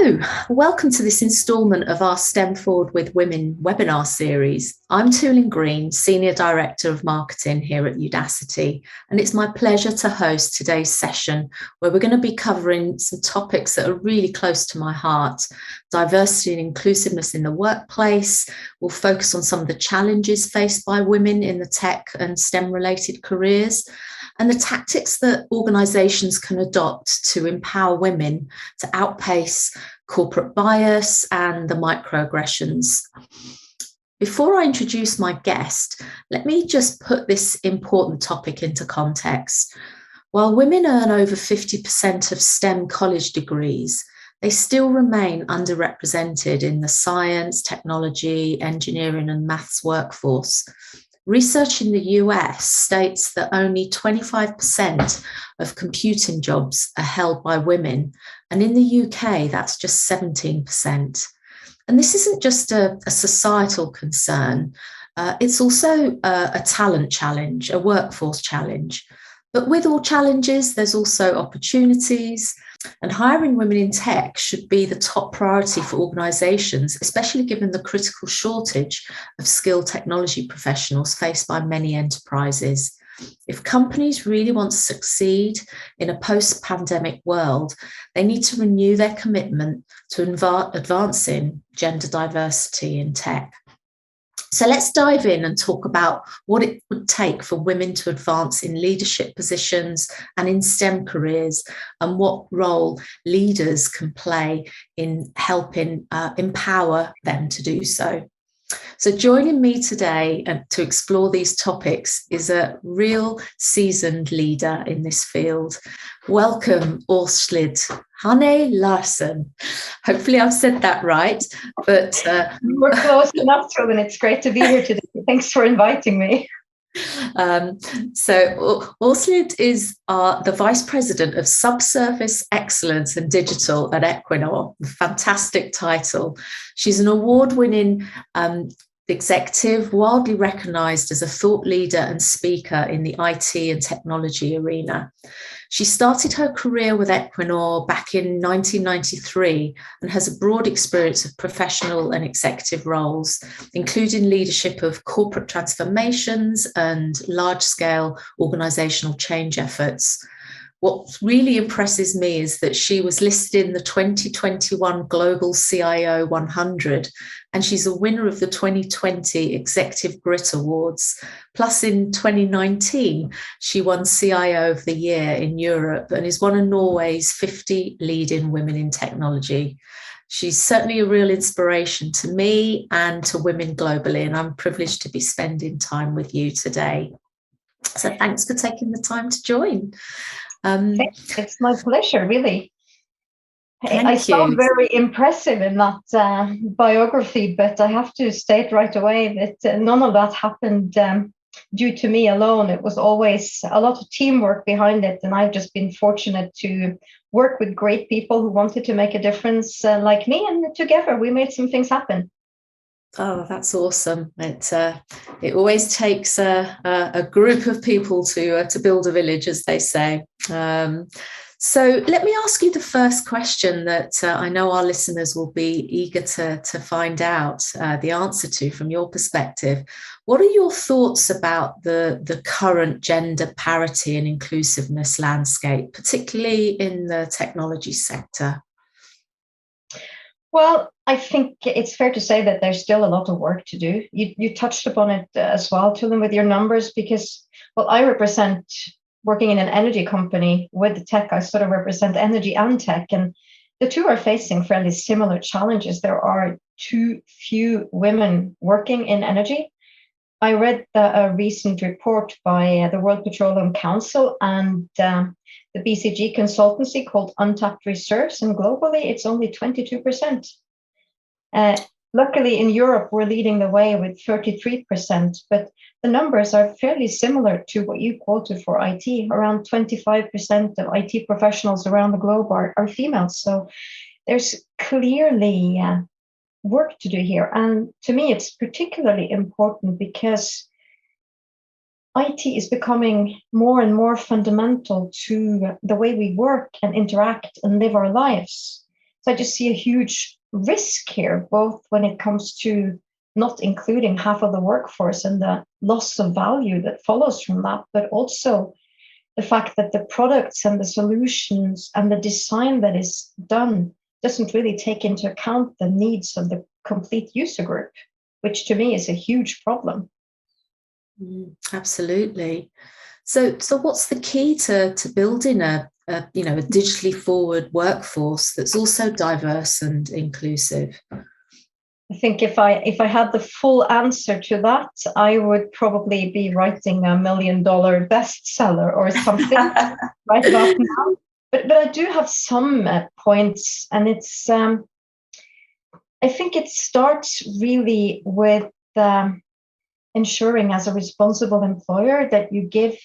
So, welcome to this instalment of our STEM Forward with Women webinar series. I'm Tulin Green, Senior Director of Marketing here at Udacity, and it's my pleasure to host today's session where we're going to be covering some topics that are really close to my heart. Diversity and inclusiveness in the workplace. We'll focus on some of the challenges faced by women in the tech and STEM related careers, and the tactics that organisations can adopt to empower women to outpace corporate bias and the microaggressions. Before I introduce my guest, let me just put this important topic into context. While women earn over 50% of STEM college degrees, they still remain underrepresented in the science, technology, engineering and maths workforce. Research in the US states that only 25% of computing jobs are held by women, and in the UK, that's just 17%. And this isn't just a societal concern, it's also a talent challenge, a workforce challenge. But with all challenges, there's also opportunities, and hiring women in tech should be the top priority for organisations, especially given the critical shortage of skilled technology professionals faced by many enterprises. If companies really want to succeed in a post-pandemic world, they need to renew their commitment to advancing gender diversity in tech. So let's dive in and talk about what it would take for women to advance in leadership positions and in STEM careers, and what role leaders can play in helping empower them to do so. So joining me today to explore these topics is a real seasoned leader in this field. Welcome, Åslid Hanne Larsen. Hopefully I've said that right, but we're close enough to it, and it's great to be here today. Thanks for inviting me. So Åslid is the Vice President of Subsurface Excellence and Digital at Equinor. Fantastic title. She's an award-winning executive, widely recognised as a thought leader and speaker in the IT and technology arena. She started her career with Equinor back in 1993 and has a broad experience of professional and executive roles, including leadership of corporate transformations and large-scale organisational change efforts. What really impresses me is that she was listed in the 2021 Global CIO 100, and she's a winner of the 2020 Executive Grit Awards. Plus, in 2019, she won CIO of the Year in Europe and is one of Norway's 50 leading women in technology. She's certainly a real inspiration to me and to women globally, and I'm privileged to be spending time with you today. So thanks for taking the time to join. It's my pleasure, really. I sound very impressive in that biography, but I have to state right away that none of that happened due to me alone. It was always a lot of teamwork behind it, and I've just been fortunate to work with great people who wanted to make a difference like me, and together we made some things happen. Oh, that's awesome. It always takes a group of people to build a village, as they say. So let me ask you the first question that I know our listeners will be eager to find out the answer to from your perspective. What are your thoughts about the current gender parity and inclusiveness landscape, particularly in the technology sector? Well, I think it's fair to say that there's still a lot of work to do. You touched upon it as well, Tulin, with your numbers, because, well, I represent, working in an energy company with the tech, I sort of represent energy and tech, and the two are facing fairly similar challenges. There are too few women working in energy. I read a recent report by the World Petroleum Council and the BCG consultancy called Untapped Reserves, and globally it's only 22%. Luckily in Europe we're leading the way with 33%, but the numbers are fairly similar to what you quoted for IT. Around 25% of IT professionals around the globe are females. So there's clearly work to do here. And to me, it's particularly important because IT is becoming more and more fundamental to the way we work and interact and live our lives. So I just see a huge risk here, both when it comes to not including half of the workforce and the loss of value that follows from that, but also the fact that the products and the solutions and the design that is done doesn't really take into account the needs of the complete user group, which to me is a huge problem. Absolutely. So what's the key to building a digitally forward workforce that's also diverse and inclusive? I think if I had the full answer to that, I would probably be writing $1 million bestseller or something right about now. But I do have some points, and it's I think it starts really with ensuring, as a responsible employer, that you give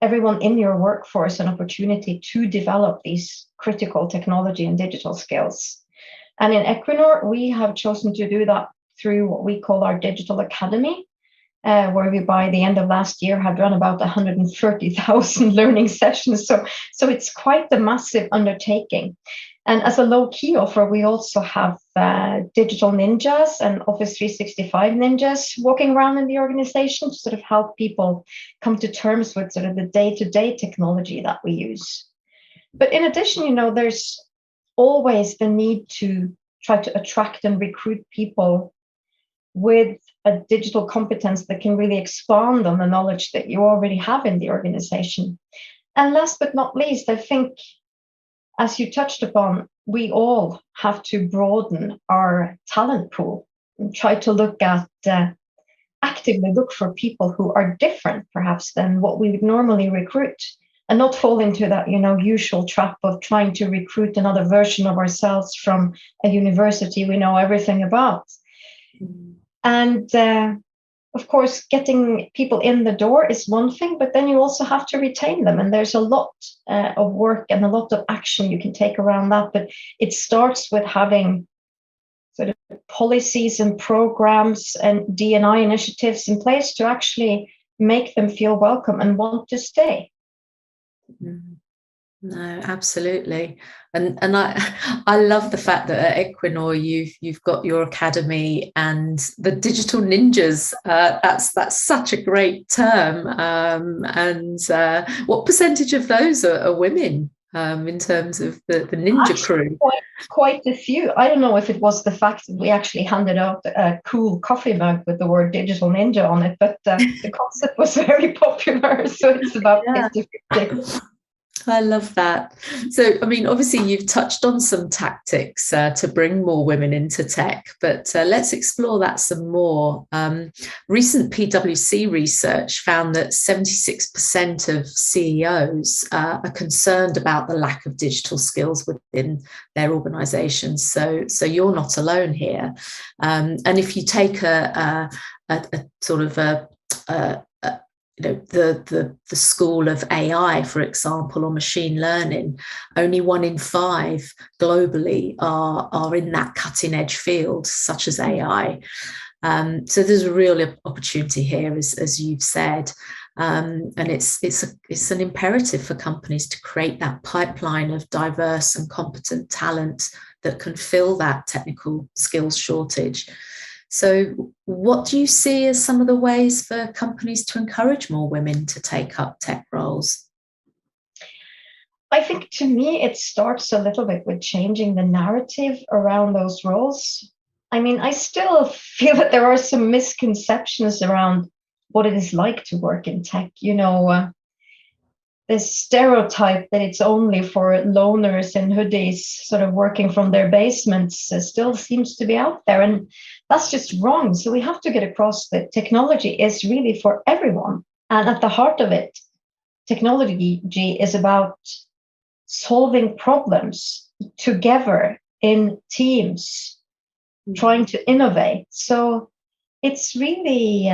everyone in your workforce an opportunity to develop these critical technology and digital skills. And in Equinor, we have chosen to do that through what we call our Digital Academy, where we, by the end of last year, had run about 130,000 learning sessions. So it's quite a massive undertaking. And as a low-key offer, we also have digital ninjas and Office 365 ninjas walking around in the organization to sort of help people come to terms with sort of the day-to-day technology that we use. But in addition, there's always the need to try to attract and recruit people with a digital competence that can really expand on the knowledge that you already have in the organization. And last but not least, I think, as you touched upon, we all have to broaden our talent pool and try to look at, actively look for people who are different, perhaps, than what we would normally recruit, and not fall into that, usual trap of trying to recruit another version of ourselves from a university we know everything about. And of course, getting people in the door is one thing, but then you also have to retain them. And there's a lot of work and a lot of action you can take around that. But it starts with having sort of policies and programs and D&I initiatives in place to actually make them feel welcome and want to stay. No, absolutely. And I love the fact that at Equinor you've got your academy and the digital ninjas. That's such a great term. And what percentage of those are women in terms of the ninja crew? Quite a few. I don't know if it was the fact that we actually handed out a cool coffee mug with the word digital ninja on it, but the concept was very popular. So it's about 50-50. I love that. So, I mean, obviously you've touched on some tactics to bring more women into tech, but let's explore that some more. Recent PwC research found that 76% of CEOs are concerned about the lack of digital skills within their organizations. So you're not alone here. And if you take a sort of the school of AI, for example, or machine learning, only 1 in 5 globally are in that cutting edge field, such as AI. So there's a real opportunity here, as you've said, and it's an imperative for companies to create that pipeline of diverse and competent talent that can fill that technical skills shortage. So what do you see as some of the ways for companies to encourage more women to take up tech roles? I think, to me, it starts a little bit with changing the narrative around those roles. I mean, I still feel that there are some misconceptions around what it is like to work in tech. This stereotype that it's only for loners in hoodies sort of working from their basements still seems to be out there. And that's just wrong. So we have to get across that technology is really for everyone. And at the heart of it, technology is about solving problems together in teams, trying to innovate. So it's really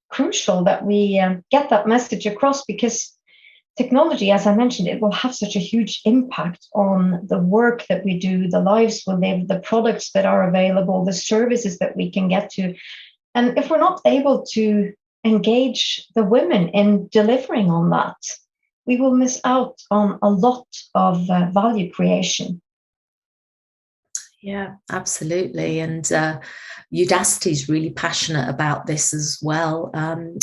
crucial that we get that message across, because technology, as I mentioned, it will have such a huge impact on the work that we do, the lives we live, the products that are available, the services that we can get to. And if we're not able to engage the women in delivering on that, we will miss out on a lot of value creation. Yeah, absolutely. And Udacity is really passionate about this as well.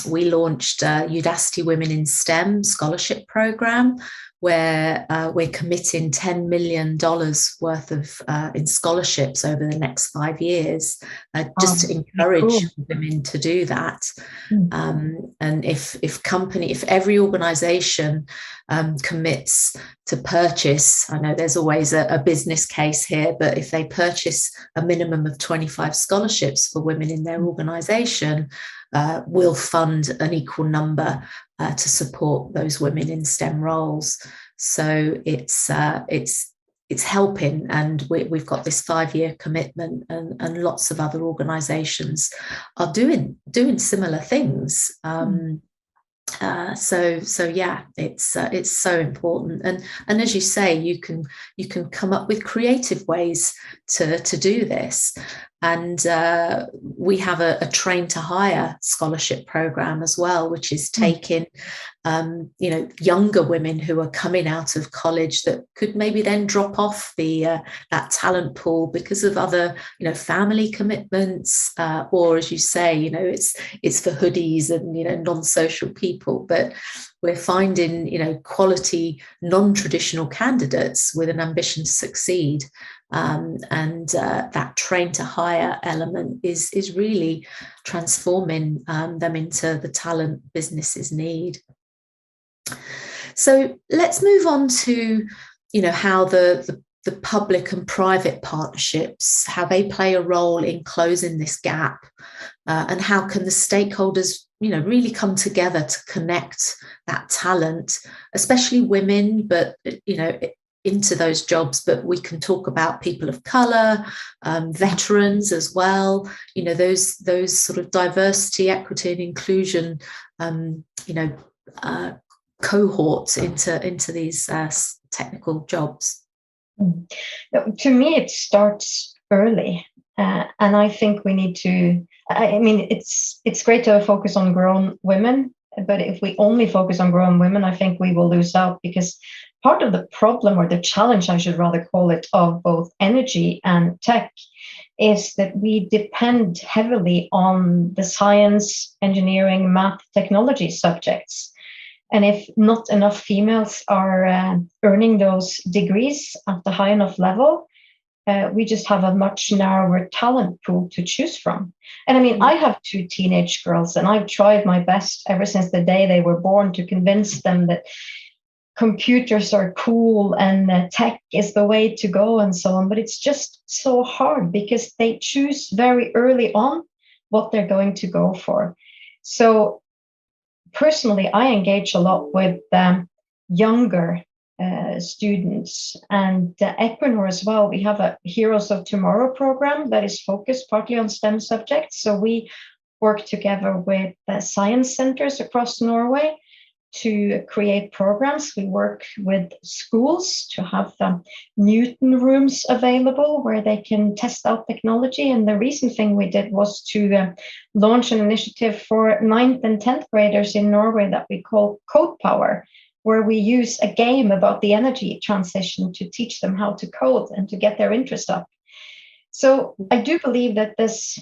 We launched Udacity Women in STEM scholarship program, where we're committing $10 million worth of in scholarships over the next 5 years, just to encourage Cool. women to do that. Mm. And if every organization commits to purchase, I know there's always a business case here, but if they purchase a minimum of 25 scholarships for women in their organization, we'll fund an equal number to support those women in STEM roles. So it's helping, and we've got this 5-year commitment, and lots of other organizations are doing similar things. So yeah, it's so important, and as you say, you can come up with creative ways to do this, and we have a train to hire scholarship program as well, which is taking younger women who are coming out of college that could maybe then drop off that talent pool because of other family commitments, or as you say, it's for hoodies and non-social people, but we're finding quality non-traditional candidates with an ambition to succeed, and that train to hire element is really transforming them into the talent businesses need. So let's move on to how the public and private partnerships, how they play a role in closing this gap, and how can the stakeholders really come together to connect that talent, especially women, but into those jobs. But we can talk about people of color, veterans as well, those sort of diversity, equity and inclusion cohorts into these technical jobs. To me, it starts early, and I think we need to. I mean, it's great to focus on grown women, but if we only focus on grown women, I think we will lose out, because part of the problem, or the challenge, I should rather call it, of both energy and tech is that we depend heavily on the science, engineering, math, technology subjects. And if not enough females are earning those degrees at the high enough level, we just have a much narrower talent pool to choose from. And I mean, I have 2 teenage girls, and I've tried my best ever since the day they were born to convince them that computers are cool and tech is the way to go and so on. But it's just so hard because they choose very early on what they're going to go for. So personally, I engage a lot with younger students, and Equinor as well. We have a Heroes of Tomorrow program that is focused partly on STEM subjects. So we work together with science centers across Norway to create programs. We work with schools to have Newton rooms available where they can test out technology. And the recent thing we did was to launch an initiative for 9th and 10th graders in Norway that we call Code Power, where we use a game about the energy transition to teach them how to code and to get their interest up. So I do believe that this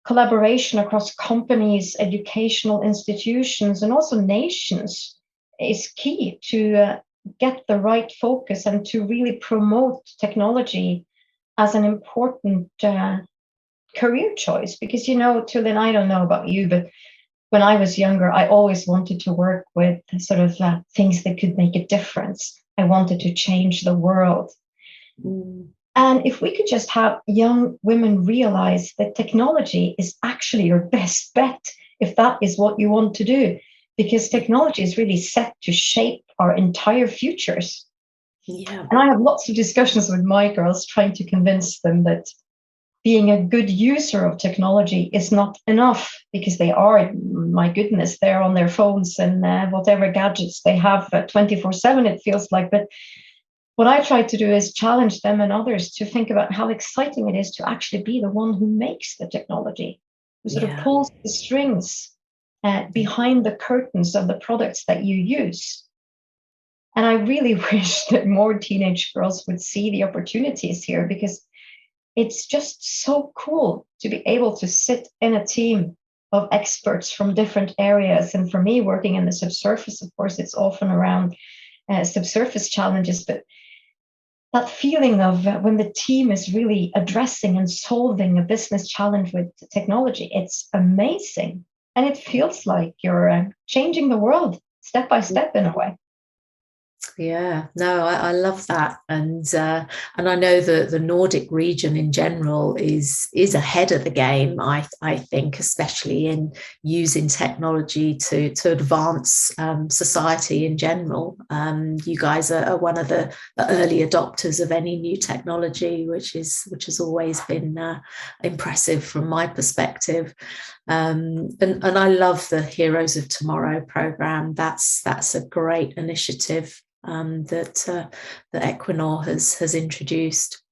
collaboration across companies, educational institutions, and also nations is key to get the right focus and to really promote technology as an important career choice. Because, Tulin, I don't know about you, but when I was younger, I always wanted to work with sort of things that could make a difference. I wanted to change the world. And if we could just have young women realize that technology is actually your best bet, if that is what you want to do, because technology is really set to shape our entire futures. Yeah. And I have lots of discussions with my girls trying to convince them that being a good user of technology is not enough, because they are, my goodness, they're on their phones and whatever gadgets they have 24/7, it feels like. But what I try to do is challenge them and others to think about how exciting it is to actually be the one who makes the technology, who sort of pulls the strings behind the curtains of the products that you use. And I really wish that more teenage girls would see the opportunities here, because it's just so cool to be able to sit in a team of experts from different areas. And for me, working in the subsurface, of course, it's often around subsurface challenges, but that feeling of when the team is really addressing and solving a business challenge with technology, it's amazing. And it feels like you're changing the world step by step in a way. Yeah, no, I love that, and I know that the Nordic region in general is ahead of the game. I think, especially in using technology to advance society in general. You guys are one of the early adopters of any new technology, which has always been impressive from my perspective. And I love the Heroes of Tomorrow program. That's a great initiative that Equinor has introduced.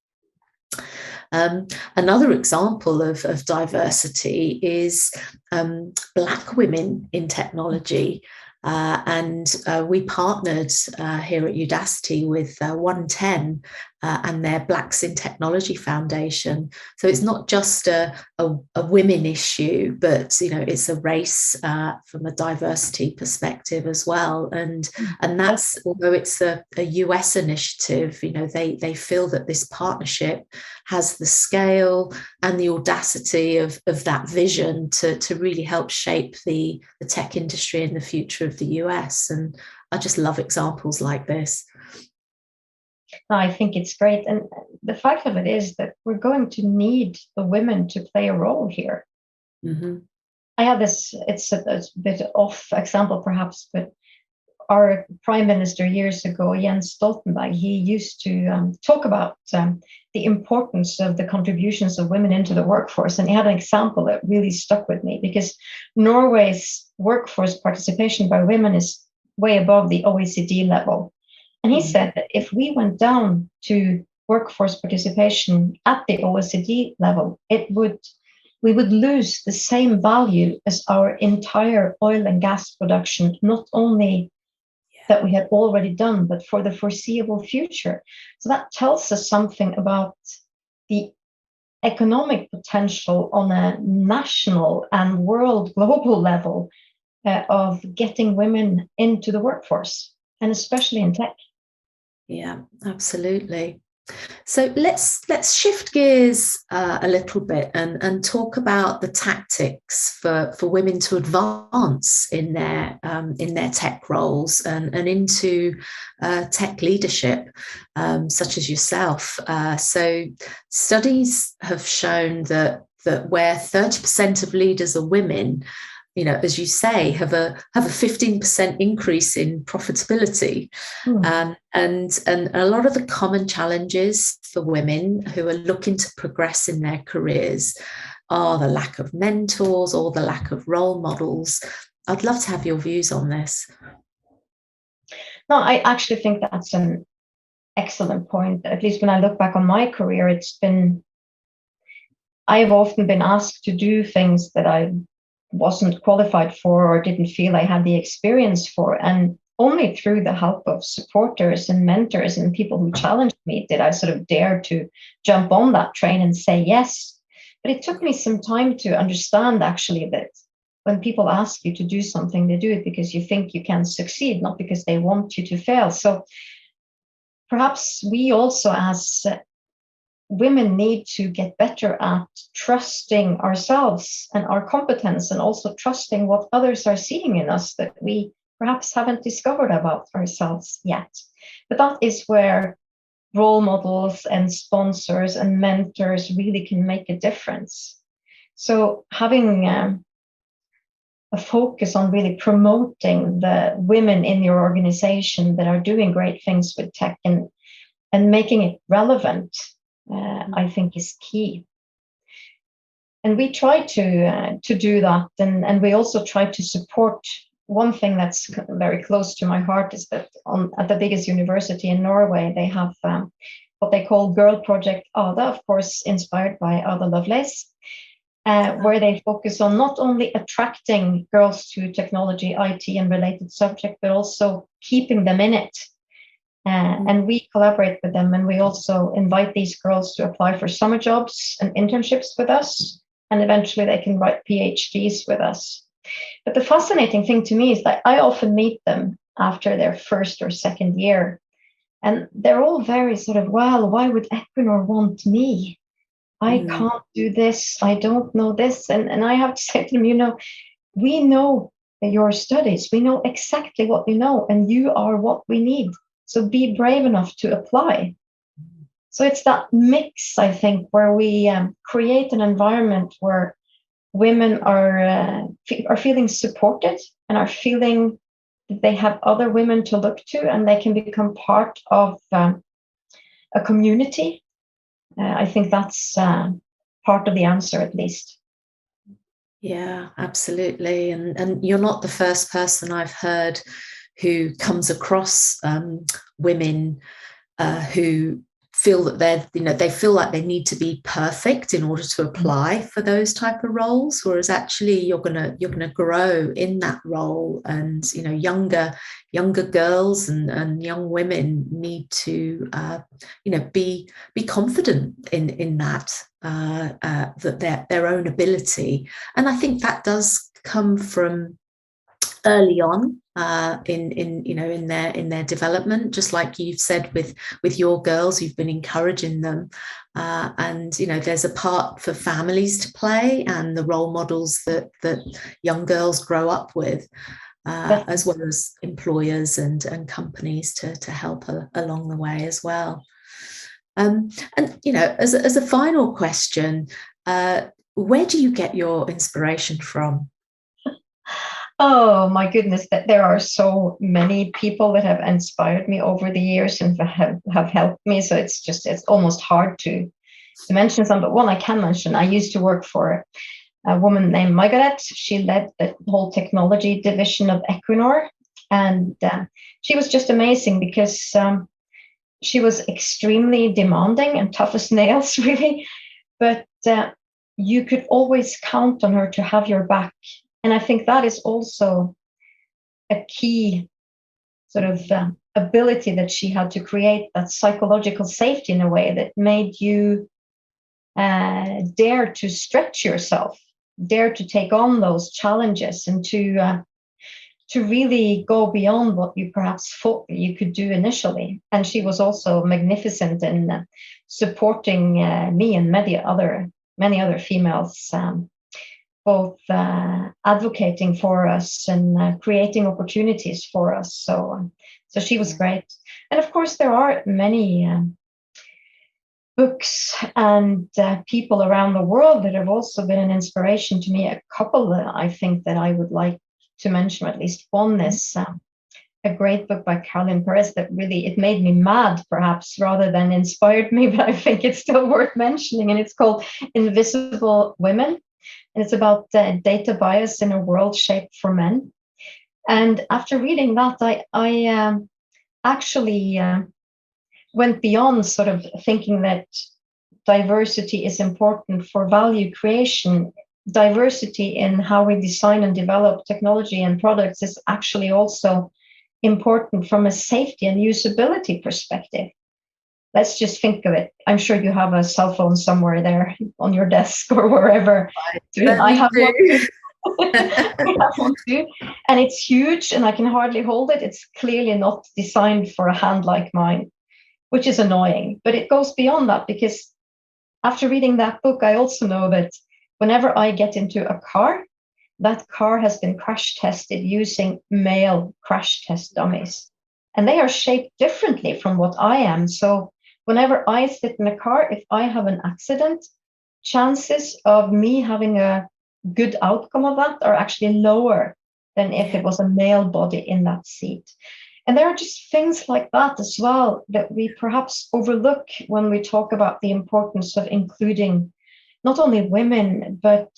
Another example of diversity is Black women in technology. And we partnered here at Udacity with 110 and their Blacks in Technology Foundation. So it's not just a women issue, but it's a race from a diversity perspective as well. And that's, although it's a US initiative, they feel that this partnership has the scale and the audacity of that vision to really help shape the tech industry in the future of the US. And I just love examples like this. I think it's great. And the fact of it is that we're going to need the women to play a role here. Mm-hmm. I have this, it's a bit off example perhaps, but our prime minister years ago, Jens Stoltenberg, he used to talk about the importance of the contributions of women into the workforce. And he had an example that really stuck with me, because Norway's workforce participation by women is way above the OECD level. And he said that if we went down to workforce participation at the OECD level, we would lose the same value as our entire oil and gas production, not only that we had already done, but for the foreseeable future. So that tells us something about the economic potential on a national and world global level of getting women into the workforce, and especially in tech. Yeah, absolutely. So let's shift gears a little bit and talk about the tactics for women to advance in their tech roles and into tech leadership, such as yourself. So studies have shown that where 30% of leaders are women, as you say, have a 15% increase in profitability. And a lot of the common challenges for women who are looking to progress in their careers are the lack of mentors or the lack of role models. I'd love to have your views on this. No, I actually think that's an excellent point. At least when I look back on my career, I've often been asked to do things that I wasn't qualified for or didn't feel I had the experience for. And only through the help of supporters and mentors and people who challenged me did I sort of dare to jump on that train and say yes. But it took me some time to understand actually that when people ask you to do something, they do it because you think you can succeed, not because they want you to fail. So perhaps we also as women need to get better at trusting ourselves and our competence, and also trusting what others are seeing in us that we perhaps haven't discovered about ourselves yet. But that is where role models and sponsors and mentors really can make a difference. So having a focus on really promoting the women in your organization that are doing great things with tech and making it relevant, I think is key. And we try to do that, and we also try to support. One thing that's very close to my heart is that at the biggest university in Norway, they have what they call Girl Project Ada, of course, inspired by Ada Lovelace, where they focus on not only attracting girls to technology, IT, and related subjects, but also keeping them in it. And we collaborate with them, and we also invite these girls to apply for summer jobs and internships with us, and eventually they can write PhDs with us. But the fascinating thing to me is that I often meet them after their first or second year, and they're all very sort of, well, why would Equinor want me? I can't do this. I don't know this. And I have to say to them, we know your studies. We know exactly what you know, and you are what we need. So be brave enough to apply. So it's that mix, I think, where we create an environment where women are feeling supported and are feeling that they have other women to look to, and they can become part of a community. I think that's part of the answer, at least. Yeah, absolutely. And you're not the first person I've heard who comes across women who feel that they feel like they need to be perfect in order to apply for those type of roles, whereas actually you're gonna grow in that role, and younger girls and young women need to be confident in that their own ability. And I think that does come from early on in their development, just like you've said with your girls. You've been encouraging them, and there's a part for families to play, and the role models that young girls grow up with, as well as employers and companies to help along the way as well. And as a final question, where do you get your inspiration from? Oh my goodness, that there are so many people that have inspired me over the years and have helped me. So it's almost hard to mention some, but one I can mention. I used to work for a woman named Margaret. She led the whole technology division of Equinor, and she was just amazing because she was extremely demanding and tough as nails, really. But you could always count on her to have your back. And I think that is also a key sort of ability that she had to create, that psychological safety in a way that made you dare to stretch yourself, dare to take on those challenges, and to really go beyond what you perhaps thought you could do initially. And she was also magnificent in supporting me and many other females. Both advocating for us and creating opportunities for us. So she was great. And of course, there are many books and people around the world that have also been an inspiration to me. A couple that I think that I would like to mention, at least one, is a great book by Caroline Perez that really, it made me mad, perhaps, rather than inspired me, but I think it's still worth mentioning. And it's called Invisible Women. And it's about data bias in a world shaped for men. And after reading that, I actually went beyond sort of thinking that diversity is important for value creation. Diversity in how we design and develop technology and products is actually also important from a safety and usability perspective. Let's just think of it. I'm sure you have a cell phone somewhere there on your desk or wherever. I have one too. I have one too. And it's huge and I can hardly hold it. It's clearly not designed for a hand like mine, which is annoying. But it goes beyond that, because after reading that book, I also know that whenever I get into a car, that car has been crash tested using male crash test dummies. And they are shaped differently from what I am. So whenever I sit in a car, if I have an accident, chances of me having a good outcome of that are actually lower than if it was a male body in that seat. And there are just things like that as well that we perhaps overlook when we talk about the importance of including not only women, but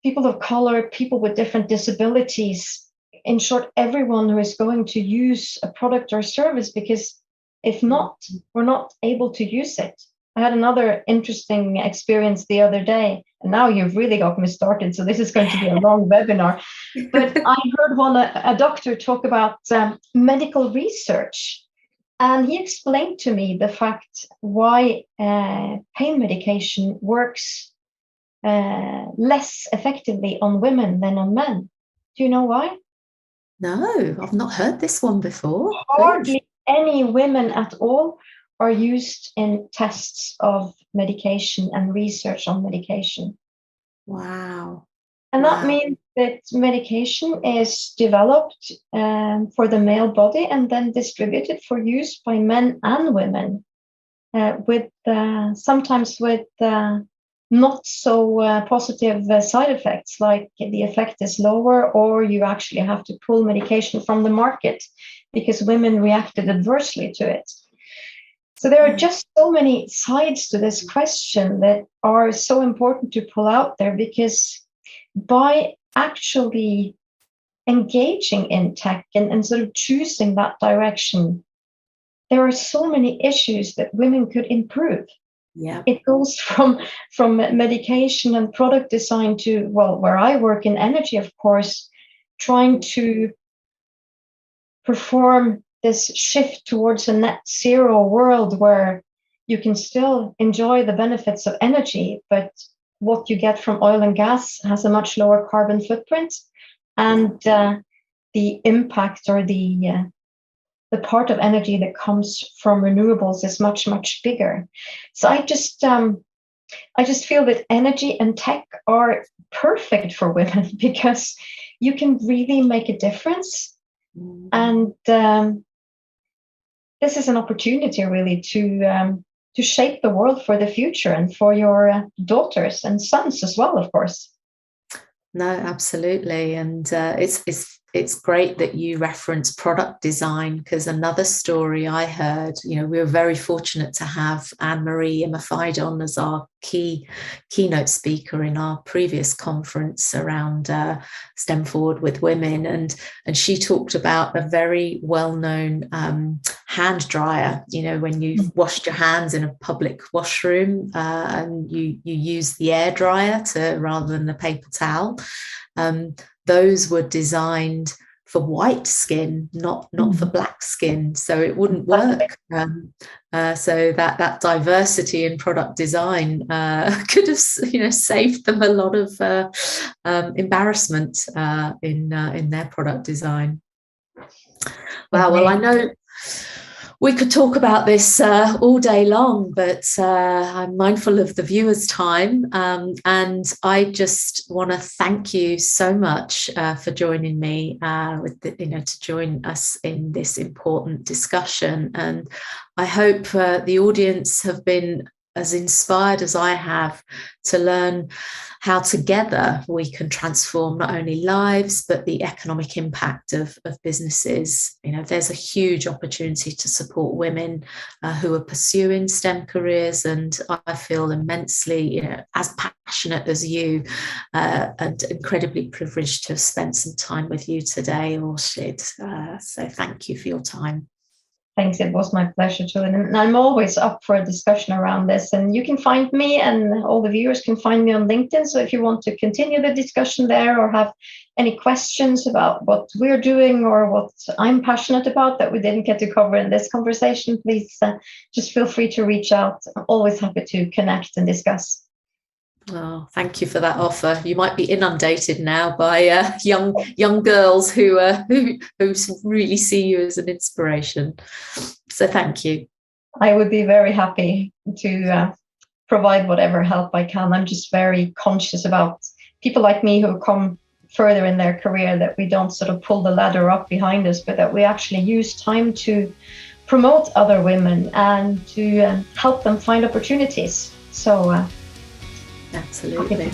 people of color, people with different disabilities. In short, everyone who is going to use a product or service, because if not, we're not able to use it. I had another interesting experience the other day, and now you've really got me started, so this is going to be a long webinar. But I heard a doctor talk about medical research And he explained to me the fact why pain medication works less effectively on women than on men. Do you know why? No, I've not heard this one before. Please. Hardly any women at all are used in tests of medication and research on medication. Wow. And Wow. that means that medication is developed for the male body and then distributed for use by men and women, with sometimes with not so positive side effects, like the effect is lower, or you actually have to pull medication from the market because women reacted adversely to it. So there are just so many sides to this question that are so important to pull out there, because by actually engaging in tech and sort of choosing that direction, there are so many issues that women could improve. Yeah. It goes from medication and product design to, well, where I work in energy, of course, trying to perform this shift towards a net zero world where you can still enjoy the benefits of energy, but what you get from oil and gas has a much lower carbon footprint, and the impact or the part of energy that comes from renewables is much, much bigger. So I just feel that energy and tech are perfect for women because you can really make a difference. And this is an opportunity really to shape the world for the future and for your daughters and sons as well, of course. No, absolutely. And it's great that you reference product design, because another story I heard, we were very fortunate to have Anne-Marie Imafide as our keynote speaker in our previous conference around STEM Forward with Women. And she talked about a very well-known hand dryer, when you've washed your hands in a public washroom and you use the air dryer rather than a paper towel. Those were designed for white skin, not for black skin, so it wouldn't work. So that diversity in product design could have, saved them a lot of embarrassment in their product design. Wow. Well, I know we could talk about this all day long, but I'm mindful of the viewers' time. And I just want to thank you so much for joining me to join us in this important discussion. And I hope the audience have been as inspired as I have to learn how together we can transform not only lives, but the economic impact of businesses. There's a huge opportunity to support women who are pursuing STEM careers. And I feel immensely, as passionate as you and incredibly privileged to have spent some time with you today, Orchid. So thank you for your time. Thanks. It was my pleasure, Julian. And I'm always up for a discussion around this. And you can find me, and all the viewers can find me on LinkedIn. So if you want to continue the discussion there or have any questions about what we're doing or what I'm passionate about that we didn't get to cover in this conversation, please just feel free to reach out. I'm always happy to connect and discuss. Oh, thank you for that offer. You might be inundated now by young girls who really see you as an inspiration. So thank you. I would be very happy to provide whatever help I can. I'm just very conscious about people like me who come further in their career, that we don't sort of pull the ladder up behind us, but that we actually use time to promote other women and to help them find opportunities. So absolutely.